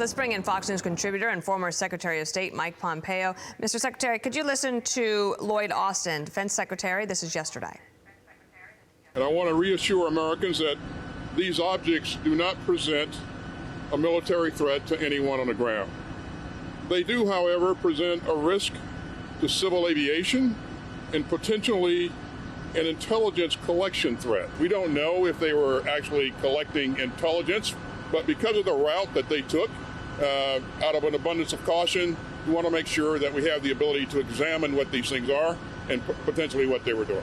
Let's bring in Fox News contributor and former Secretary of State Mike Pompeo. Mr. Secretary, could you listen to Lloyd Austin, Defense Secretary? This is yesterday. And I want to reassure Americans that these objects do not present a military threat to anyone on the ground. They do, however, present a risk to civil aviation and potentially an intelligence collection threat. We don't know if they were actually collecting intelligence, but because of the route that they took, out of an abundance of caution, we want to make sure that we have the ability to examine what these things are and potentially what they were doing.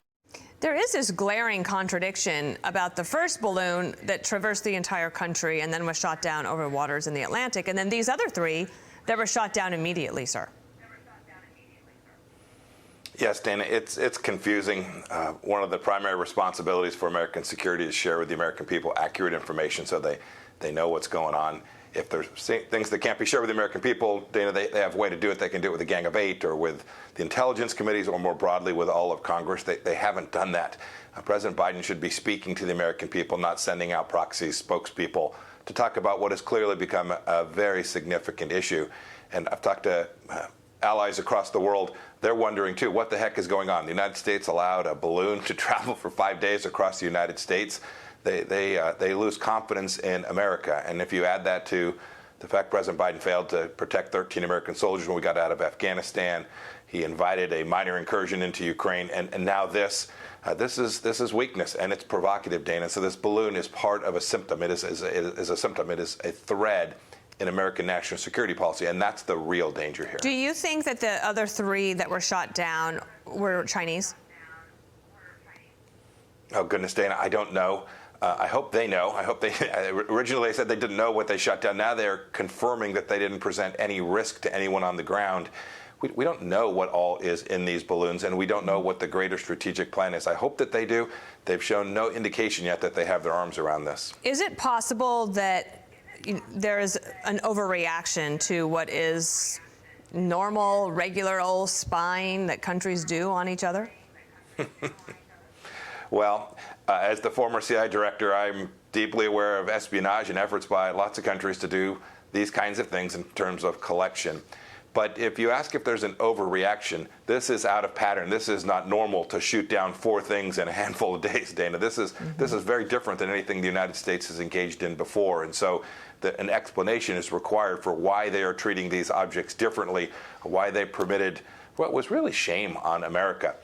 There is this glaring contradiction about the first balloon that traversed the entire country and then was shot down over waters in the Atlantic, and then these other three that were shot down immediately, sir. Yes, Dana, it's confusing. One of the primary responsibilities for American security is share with the American people accurate information so they know what's going on. If there's things that can't be shared with the American people, Dana, they have a way to do it. They can do it with a Gang of Eight or with the intelligence committees or more broadly with all of Congress. They haven't done that. President Biden should be speaking to the American people, not sending out proxies, spokespeople, to talk about what has clearly become a very significant issue. And I've talked to allies across the world. They're wondering, too, what the heck is going on? The United States allowed a balloon to travel for 5 days across the United States. They lose confidence in America. And if you add that to the fact President Biden failed to protect 13 American soldiers when we got out of Afghanistan, he invited a minor incursion into Ukraine, and now this is weakness, and it's provocative, Dana. So this balloon is part of a symptom. It is a symptom. It is a thread in American national security policy, and that's the real danger here. Do you think that the other three that were shot down were Chinese? Oh, goodness, Dana, I don't know. I hope they know. I hope they originally they said they didn't know what they shot down. Now they're confirming that they didn't present any risk to anyone on the ground. We don't know what all is in these balloons, and we don't know what the greater strategic plan is. I hope that they do. They've shown no indication yet that they have their arms around this. Is it possible that there is an overreaction to what is normal, regular old spying that countries do on each other? Well, as the former CIA director, I'm deeply aware of espionage and efforts by lots of countries to do these kinds of things in terms of collection. But if you ask if there's an overreaction, this is out of pattern. This is not normal to shoot down 4 things in a handful of days, Dana. This is very different than anything the United States has engaged in before. And so an explanation is required for why they are treating these objects differently, why they permitted what was really shame on America.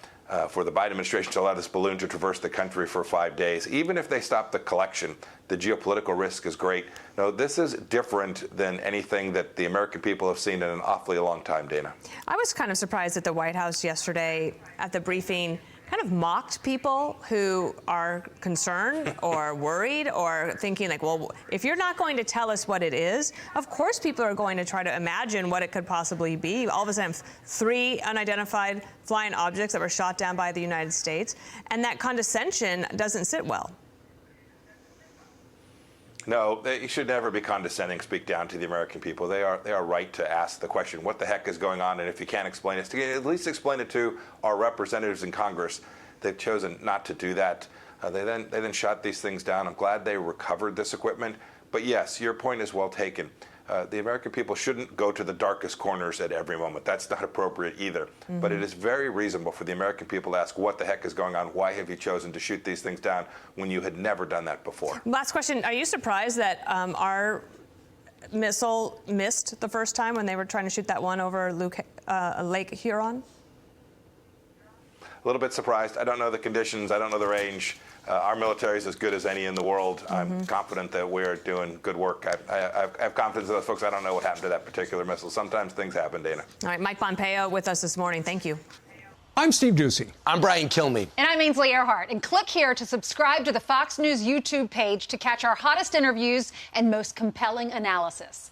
For the Biden administration to allow this balloon to traverse the country for 5 days. Even if they stop the collection, the geopolitical risk is great. No, this is different than anything that the American people have seen in an awfully long time, Dana. I was kind of surprised that the White House yesterday at the briefing kind of mocked people who are concerned or worried or thinking like, well, if you're not going to tell us what it is, of course people are going to try to imagine what it could possibly be. All of a sudden, 3 unidentified flying objects that were shot down by the United States, and that condescension doesn't sit well. No, they should never be condescending, speak down to the American people. They are right to ask the question, what the heck is going on? And if you can't explain it, to at least explain it to our representatives in Congress. They've chosen not to do that. They then shot these things down. I'm glad they recovered this equipment. But yes, your point is well taken. The American people shouldn't go to the darkest corners at every moment. That's not appropriate either. But it is very reasonable for the American people to ask what the heck is going on? Why have you chosen to shoot these things down when you had never done that before? Last question. Are you surprised that our missile missed the first time when they were trying to shoot that one over Lake Huron? A little bit surprised. I don't know the conditions. I don't know the range. Our military is as good as any in the world. I'm confident that we're doing good work. I have confidence in those folks. I don't know what happened to that particular missile. Sometimes things happen, Dana. All right, Mike Pompeo with us this morning. Thank you. I'm Steve Ducey. I'm Brian Kilmeade. And I'm Ainsley Earhart. And click here to subscribe to the Fox News YouTube page to catch our hottest interviews and most compelling analysis.